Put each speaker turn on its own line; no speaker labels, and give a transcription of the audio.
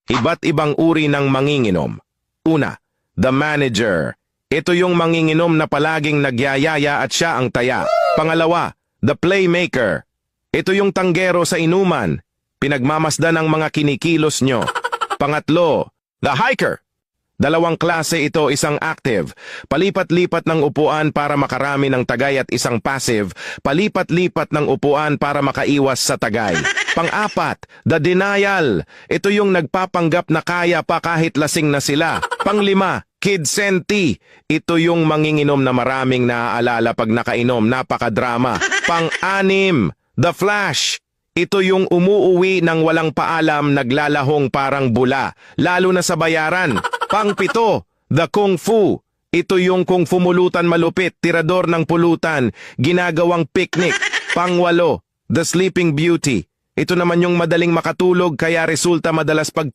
Iba't ibang uri ng manginginom. Una, the manager. Ito yung manginginom na palaging nagyayaya at siya ang taya. Pangalawa, the playmaker. Ito yung tanggero sa inuman. Pinagmamasdan ng mga kinikilos nyo. Pangatlo, the hiker. Dalawang klase ito, isang active, palipat-lipat ng upuan para makarami ng tagay at isang passive, palipat-lipat ng upuan para makaiwas sa tagay. Pang-apat, the denial. Ito yung nagpapanggap na kaya pa kahit lasing na sila. Pang-lima, kidsenti. Ito yung manginginom na maraming naaalala pag nakainom, napakadrama. Pang-anim, the flash. Ito yung umuuwi ng walang paalam, naglalahong parang bula, lalo na sa bayaran. Pang-pito, the kung fu. Ito yung kung fumulutan malupit, tirador ng pulutan, ginagawang picnic. Pang-walo, the sleeping beauty. Ito naman yung madaling makatulog kaya resulta madalas pag